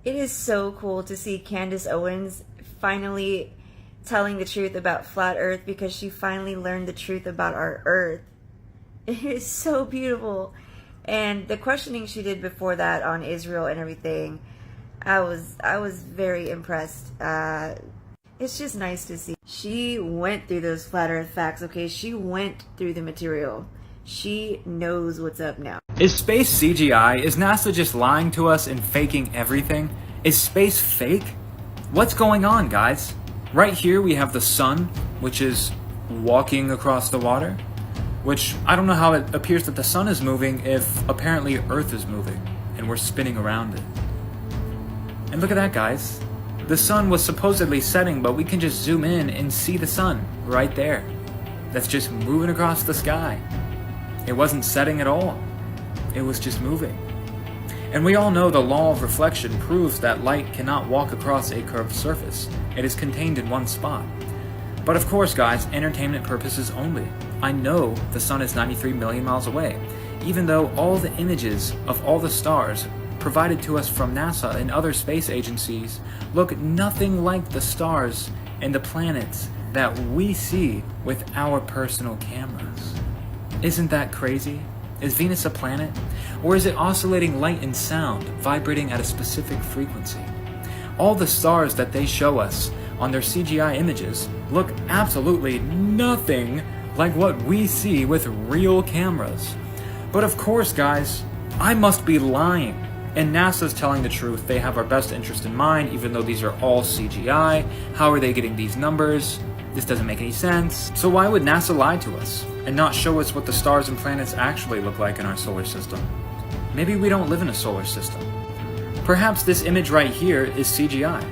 It is so cool to see Candace Owens finally telling the truth about flat Earth, because she finally learned the truth about our Earth. It is so beautiful. And the questioning she did before that on Israel and everything, I was very impressed. It's just nice to see. She went through those flat Earth facts, okay? She went through the material. She knows what's up now. Is space CGI? Is NASA just lying to us and faking everything? Is space fake? What's going on, guys? Right here we have the sun, which is walking across the water, which I don't know how it appears that the sun is moving if apparently Earth is moving and we're spinning around it. And look at that, guys. The sun was supposedly setting, but we can just zoom in and see the sun right there. That's just moving across the sky. It wasn't setting at all. It was just moving. And we all know the law of reflection proves that light cannot walk across a curved surface. It is contained in one spot. But of course, guys, entertainment purposes only. I know the sun is 93 million miles away, even though all the images of all the stars provided to us from NASA and other space agencies look nothing like the stars and the planets that we see with our personal cameras. Isn't that crazy? Is Venus a planet? Or is it oscillating light and sound, vibrating at a specific frequency? All the stars that they show us on their CGI images look absolutely nothing like what we see with real cameras. But of course, guys, I must be lying. And NASA's telling the truth. They have our best interest in mind, even though these are all CGI. How are they getting these numbers? This doesn't make any sense. So why would NASA lie to us and not show us what the stars and planets actually look like in our solar system? Maybe we don't live in a solar system. Perhaps this image right here is CGI.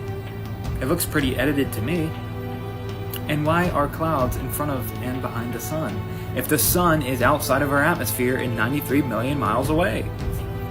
It looks pretty edited to me. And why are clouds in front of and behind the sun if the sun is outside of our atmosphere and 93 million miles away?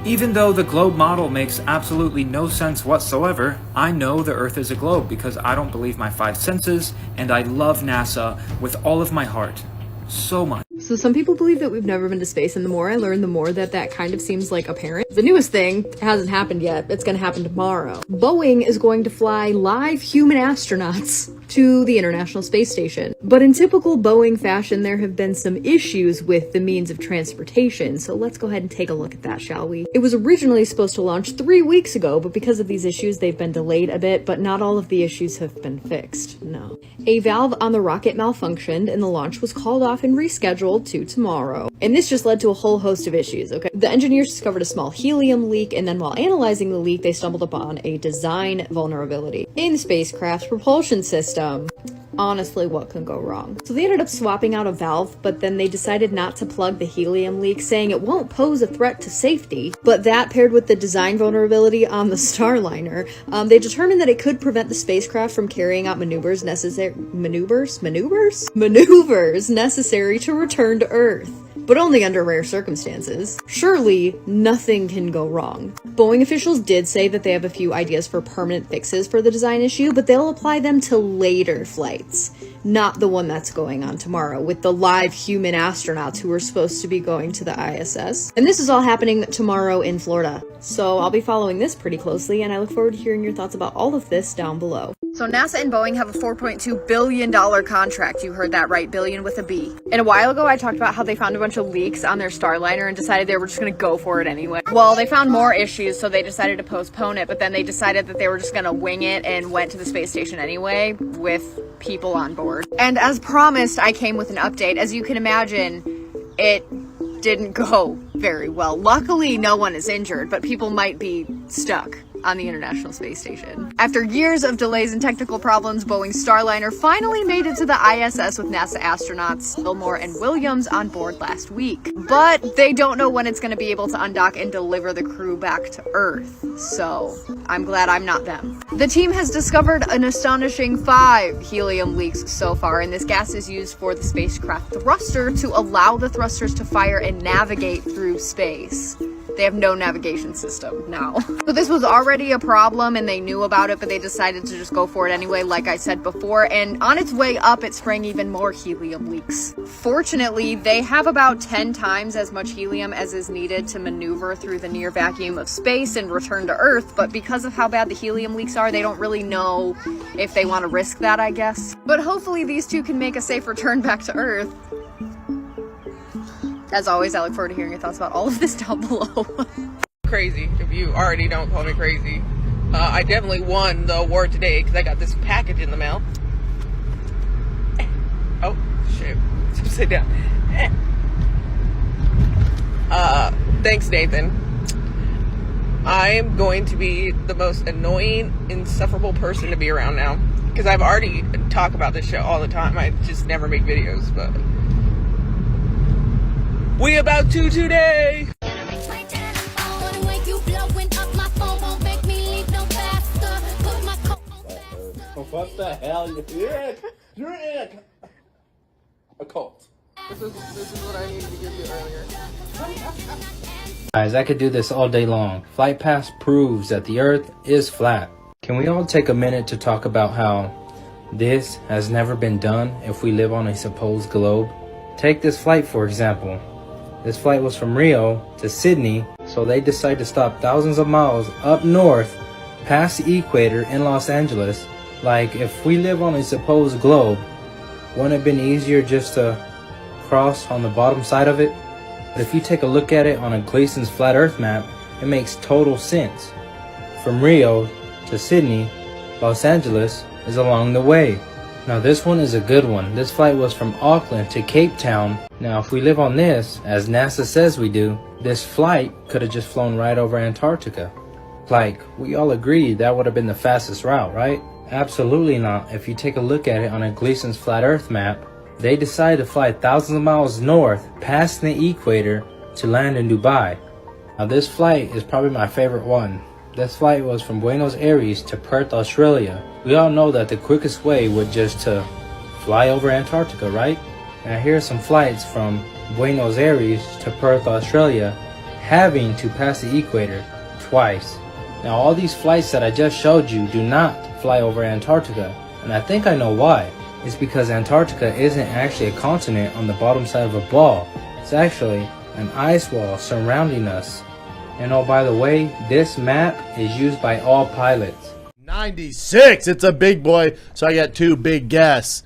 Even though the globe model makes absolutely no sense whatsoever, I know the Earth is a globe because I don't believe my five senses, and I love NASA with all of my heart. So much. So some people believe that we've never been to space, and the more I learn, the more that kind of seems like apparent. The newest thing hasn't happened yet. It's going to happen tomorrow. Boeing is going to fly live human astronauts to the International Space Station. But in typical Boeing fashion, there have been some issues with the means of transportation. So let's go ahead and take a look at that, shall we? It was originally supposed to launch 3 weeks ago, but because of these issues, they've been delayed a bit, but not all of the issues have been fixed. No. A valve on the rocket malfunctioned, and the launch was called off and rescheduled to tomorrow. And this just led to a whole host of issues, okay? The engineers discovered a small helium leak, and then while analyzing the leak, they stumbled upon a design vulnerability in the spacecraft's propulsion system. Honestly, what can go wrong? So they ended up swapping out a valve, but then they decided not to plug the helium leak, saying it won't pose a threat to safety. But that, paired with the design vulnerability on the Starliner, they determined that it could prevent the spacecraft from carrying out maneuvers necessary to return to Earth. But only under rare circumstances. Surely, nothing can go wrong. Boeing officials did say that they have a few ideas for permanent fixes for the design issue, but they'll apply them to later flights, not the one that's going on tomorrow, with the live human astronauts who are supposed to be going to the ISS. And this is all happening tomorrow in Florida. So I'll be following this pretty closely, and I look forward to hearing your thoughts about all of this down below. So NASA and Boeing have a $4.2 billion contract. You heard that right, billion with a B. And a while ago, I talked about how they found a bunch of leaks on their Starliner and decided they were just gonna go for it anyway. Well, they found more issues, so they decided to postpone it, but then they decided that they were just gonna wing it and went to the space station anyway with people on board. And as promised, I came with an update. As you can imagine, it didn't go very well. Luckily, no one is injured, but people might be stuck on the International Space Station. After years of delays and technical problems, Boeing's Starliner finally made it to the ISS with NASA astronauts Gilmore and Williams on board last week. But they don't know when it's going to be able to undock and deliver the crew back to Earth. So I'm glad I'm not them. The team has discovered an astonishing 5 helium leaks so far, and this gas is used for the spacecraft thruster to allow the thrusters to fire and navigate through space. They have no navigation system now. So this was already a problem and they knew about it, but they decided to just go for it anyway, like I said before. And on its way up, it sprang even more helium leaks. Fortunately, they have about 10 times as much helium as is needed to maneuver through the near vacuum of space and return to Earth. But because of how bad the helium leaks are, they don't really know if they want to risk that, I guess. But hopefully these two can make a safe return back to Earth. As always, I look forward to hearing your thoughts about all of this down below. Crazy, if you already don't call me crazy. I definitely won the award today because I got this package in the mail. Oh, shit. Sit down. Thanks, Nathan. I am going to be the most annoying, insufferable person to be around now. Because I've already talked about this shit all the time. I just never make videos, but... we about to today! What the hell? You're in a cult. This is what I needed to give you earlier. Guys, I could do this all day long. Flight Pass proves that the Earth is flat. Can we all take a minute to talk about how this has never been done if we live on a supposed globe? Take this flight for example. This flight was from Rio to Sydney, so they decided to stop thousands of miles up north past the equator in Los Angeles. Like, if we live on a supposed globe, wouldn't it have been easier just to cross on the bottom side of it? But if you take a look at it on a Gleason's flat earth map, it makes total sense. From Rio to Sydney, Los Angeles is along the way. Now this one is a good one. This flight was from Auckland to Cape Town. Now if we live on this, as NASA says we do, this flight could have just flown right over Antarctica. Like, we all agree that would have been the fastest route, right? Absolutely not. If you take a look at it on a Gleason's flat earth map, they decided to fly thousands of miles north past the equator to land in Dubai. Now this flight is probably my favorite one. This flight was from Buenos Aires to Perth, Australia. We all know that the quickest way would just to fly over Antarctica, right? Now here are some flights from Buenos Aires to Perth, Australia, having to pass the equator twice. Now all these flights that I just showed you do not fly over Antarctica, and I think I know why. It's because Antarctica isn't actually a continent on the bottom side of a ball. It's actually an ice wall surrounding us. And oh, by the way, this map is used by all pilots. 96. It's a big boy. So I got two big guests,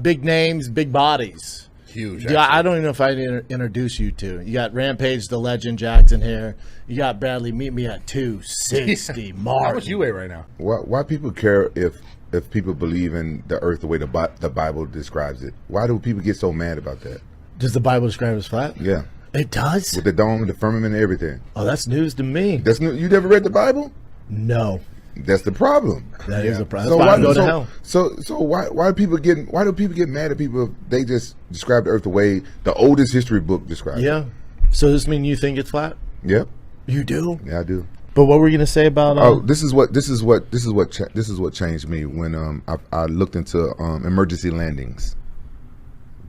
big names, big bodies. Huge. Yeah, I don't even know if I introduce you to. You got Rampage, the Legend Jackson here. You got Bradley. Meet me at 260. Martin. How much you weigh right now? Why people care if people believe in the earth the way the Bible describes it? Why do people get so mad about that? Does the Bible describe it as flat? Yeah. It does? With the dome, the firmament, and everything. Oh, that's news to me. That's new. You never read the Bible? No. That's the problem. That is a problem. So That's why I why go to hell. So why do people get mad at people if they just describe the earth the way the oldest history book describes it? Yeah. So does this mean you think it's flat? Yep. You do? Yeah, I do. But what were you gonna say about? This is what changed me when I looked into emergency landings.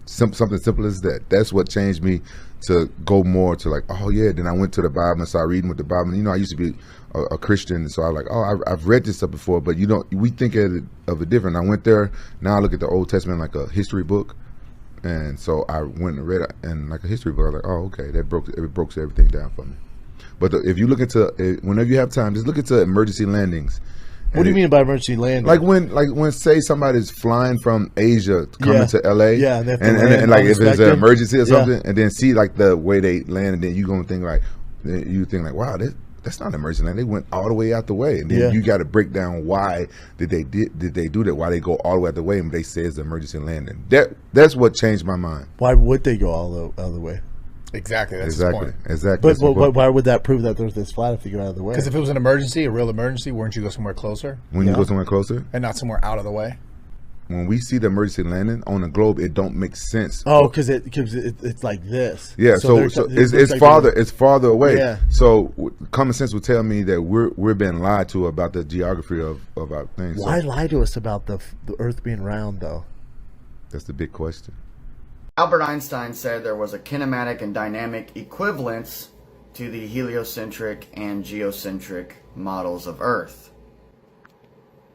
Something simple as that. That's what changed me to go more to like, oh yeah. Then I went to the Bible and started reading with the Bible. You know, I used to be a Christian, so I was like, oh, I've read this stuff before, but we think of it different. I went there. Now I look at the Old Testament like a history book, and so I went and read it and like a history book. I was like, oh, okay, it broke everything down for me. But if you look into whenever you have time, just look into emergency landings. What do you mean by emergency landing? Like when say somebody's flying from Asia coming to LA, yeah, and like if it's an emergency or something, and then see like the way they land, and then you gonna think like, wow, that's not an emergency land. They went all the way out the way, and then you got to break down why did they do that? Why they go all the way out the way, and they say it's an emergency landing. That's what changed my mind. Why would they go all the way? Exactly. That's the point. Exactly. But why would that prove that the earth is flat if you go out of the way? Because if it was an emergency, a real emergency, wouldn't you go somewhere closer? When you go somewhere closer? And not somewhere out of the way? When we see the emergency landing on the globe, it don't make sense. Oh, because it's like this. Yeah, so it's like farther away. Yeah. So common sense would tell me that we're being lied to about the geography of our things. Why lie to us about the earth being round, though? That's the big question. Albert Einstein said there was a kinematic and dynamic equivalence to the heliocentric and geocentric models of Earth?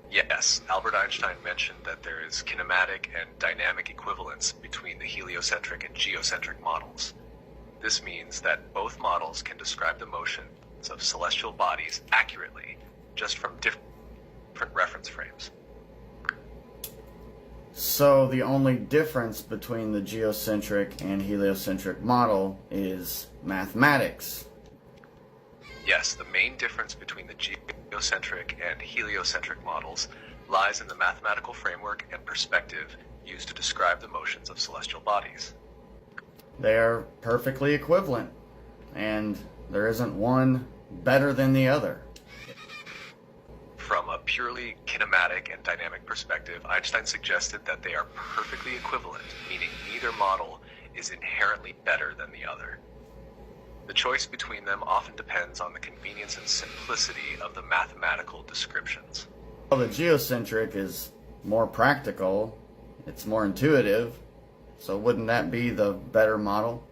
Yes, Albert Einstein mentioned that there is kinematic and dynamic equivalence between the heliocentric and geocentric models. This means that both models can describe the motions of celestial bodies accurately, just from different reference frames. So the only difference between the geocentric and heliocentric model is mathematics. Yes, the main difference between the geocentric and heliocentric models lies in the mathematical framework and perspective used to describe the motions of celestial bodies. They are perfectly equivalent, and there isn't one better than the other. From a purely kinematic and dynamic perspective, Einstein suggested that they are perfectly equivalent, meaning neither model is inherently better than the other. The choice between them often depends on the convenience and simplicity of the mathematical descriptions. Well, the geocentric is more practical, it's more intuitive, so wouldn't that be the better model?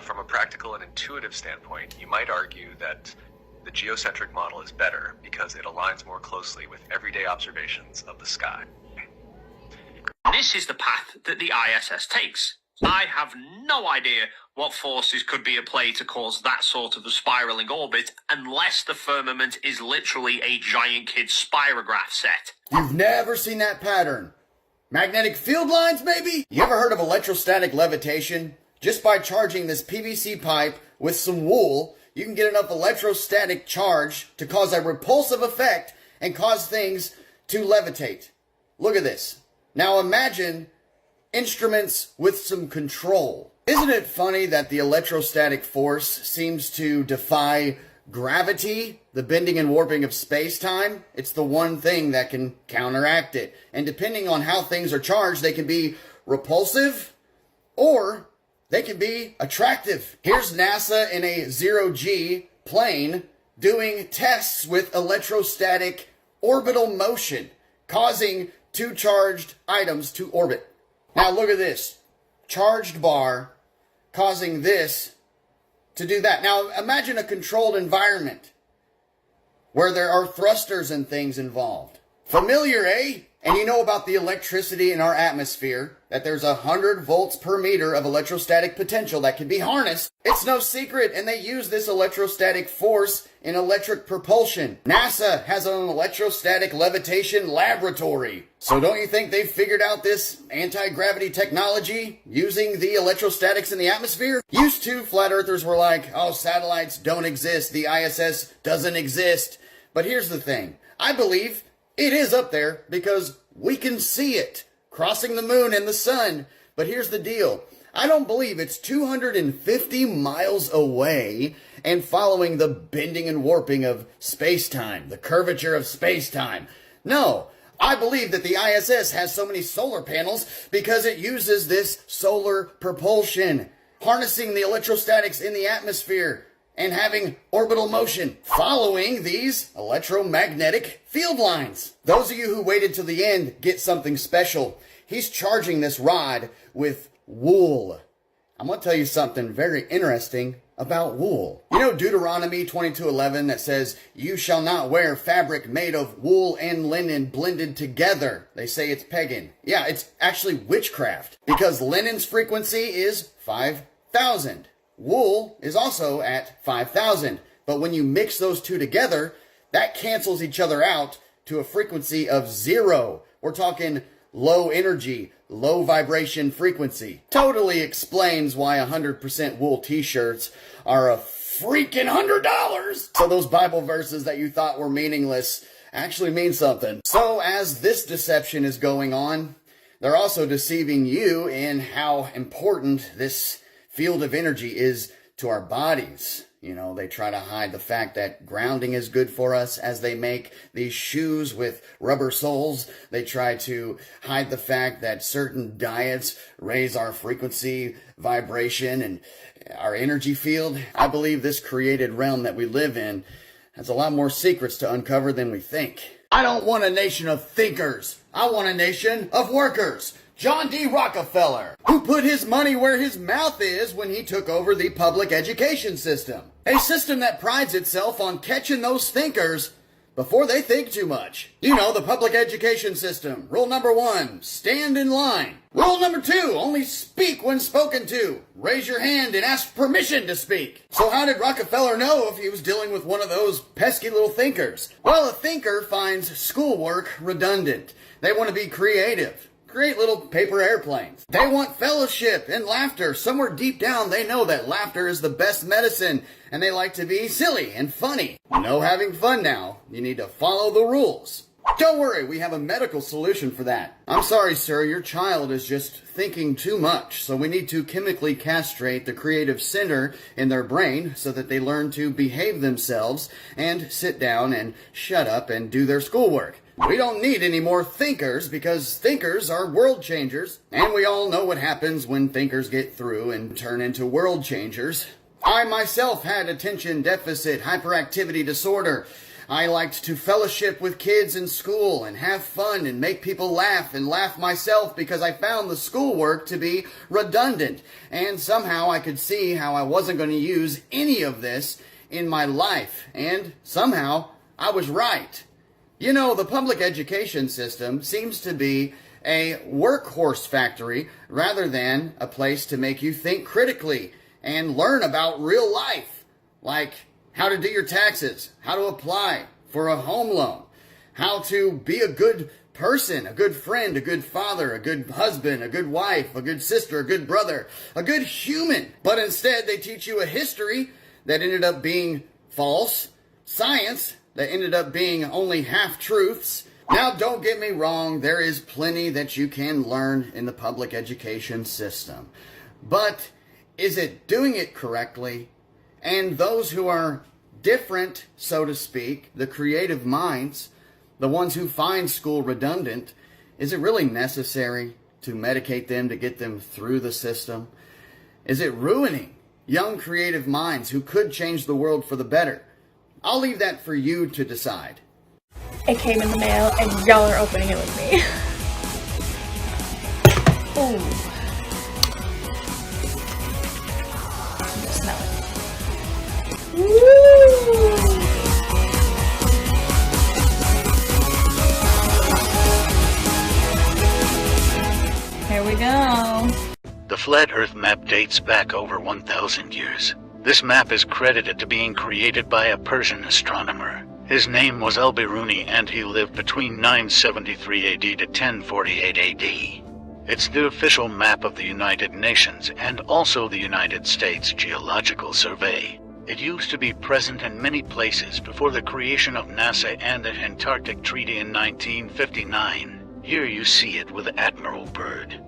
From a practical and intuitive standpoint, you might argue that the geocentric model is better because it aligns more closely with everyday observations of the sky. This is the path that the ISS takes. I have no idea what forces could be at play to cause that sort of a spiraling orbit unless the firmament is literally a giant kid's spirograph set. You've never seen that pattern. Magnetic field lines, maybe? You ever heard of electrostatic levitation? Just by charging this PVC pipe with some wool, you can get enough electrostatic charge to cause a repulsive effect and cause things to levitate. Look at this. Now imagine instruments with some control. Isn't it funny that the electrostatic force seems to defy gravity, the bending and warping of space-time? It's the one thing that can counteract it. And depending on how things are charged, they can be repulsive or they can be attractive. Here's NASA in a zero-G plane doing tests with electrostatic orbital motion, causing two charged items to orbit. Now look at this. Charged bar causing this to do that. Now imagine a controlled environment where there are thrusters and things involved. Familiar, eh? And you know about the electricity in our atmosphere, that there's 100 volts per meter of electrostatic potential that can be harnessed. It's no secret, and they use this electrostatic force in electric propulsion. NASA has an electrostatic levitation laboratory. So don't you think they've figured out this anti-gravity technology using the electrostatics in the atmosphere? Used to, flat earthers were like, oh, satellites don't exist, the ISS doesn't exist. But here's the thing. I believe it is up there because we can see it crossing the moon and the sun. But here's the deal. I don't believe it's 250 miles away and following the bending and warping of space-time, the curvature of space-time. No, I believe that the ISS has so many solar panels because it uses this solar propulsion, harnessing the electrostatics in the atmosphere and having orbital motion, following these electromagnetic field lines. Those of you who waited till the end get something special. He's charging this rod with wool. I'm going to tell you something very interesting about wool. You know Deuteronomy 22:11 that says, you shall not wear fabric made of wool and linen blended together. They say it's pagan. Yeah, it's actually witchcraft because linen's frequency is 5,000. Wool is also at 5,000, but when you mix those two together, that cancels each other out to a frequency of 0. We're talking low energy, low vibration frequency. Totally explains why 100% wool t-shirts are a freaking $100. So those Bible verses that you thought were meaningless actually mean something. So as this deception is going on, they're also deceiving you in how important this field of energy is to our bodies. You know, they try to hide the fact that grounding is good for us as they make these shoes with rubber soles. They try to hide the fact that certain diets raise our frequency, vibration, and our energy field. I believe this created realm that we live in has a lot more secrets to uncover than we think. I don't want a nation of thinkers. I want a nation of workers. John D. Rockefeller, who put his money where his mouth is when he took over the public education system. A system that prides itself on catching those thinkers before they think too much. You know, the public education system. Rule number 1, stand in line. Rule number 2, only speak when spoken to. Raise your hand and ask permission to speak. So how did Rockefeller know if he was dealing with one of those pesky little thinkers? Well, a thinker finds schoolwork redundant. They want to be creative. Create little paper airplanes. They want fellowship and laughter. Somewhere deep down, they know that laughter is the best medicine, and they like to be silly and funny. No having fun now. You need to follow the rules. Don't worry, we have a medical solution for that. I'm sorry, sir, your child is just thinking too much, so we need to chemically castrate the creative center in their brain so that they learn to behave themselves and sit down and shut up and do their schoolwork. We don't need any more thinkers because thinkers are world changers, and we all know what happens when thinkers get through and turn into world changers. I myself had attention deficit hyperactivity disorder. I liked to fellowship with kids in school and have fun and make people laugh and laugh myself because I found the schoolwork to be redundant. And somehow I could see how I wasn't going to use any of this in my life. And somehow I was right. You know, the public education system seems to be a workhorse factory rather than a place to make you think critically and learn about real life, like how to do your taxes, how to apply for a home loan, how to be a good person, a good friend, a good father, a good husband, a good wife, a good sister, a good brother, a good human. But instead they teach you a history that ended up being false, science that ended up being only half-truths. Now, don't get me wrong, there is plenty that you can learn in the public education system. But is it doing it correctly? And those who are different, so to speak, the creative minds, the ones who find school redundant, is it really necessary to medicate them to get them through the system? Is it ruining young creative minds who could change the world for the better? I'll leave that for you to decide. It came in the mail and y'all are opening it with me. Ooh. Smell it. Woo! Here we go. The Flat Earth map dates back over 1,000 years. This map is credited to being created by a Persian astronomer. His name was Al-Biruni and he lived between 973 AD to 1048 AD. It's the official map of the United Nations and also the United States Geological Survey. It used to be present in many places before the creation of NASA and the Antarctic Treaty in 1959. Here you see it with Admiral Byrd.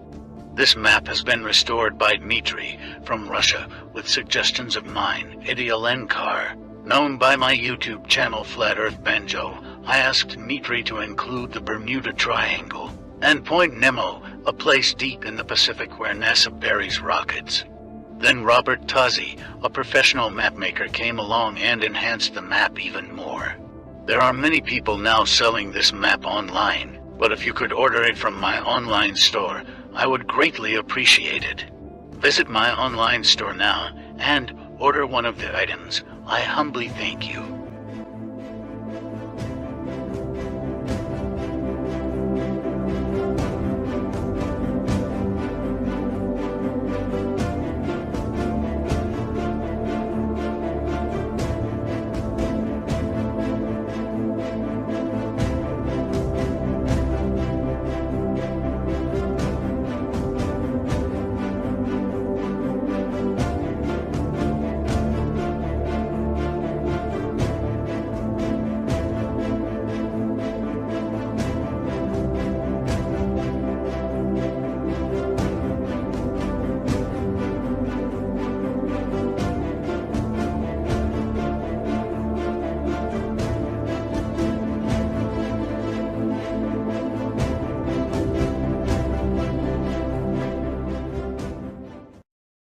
This map has been restored by Dmitry from Russia with suggestions of mine, Idialenkar. Known by my YouTube channel Flat Earth Banjo, I asked Dmitry to include the Bermuda Triangle and Point Nemo, a place deep in the Pacific where NASA buries rockets. Then Robert Tozzi, a professional mapmaker, came along and enhanced the map even more. There are many people now selling this map online, but if you could order it from my online store, I would greatly appreciate it. Visit my online store now and order one of the items. I humbly thank you.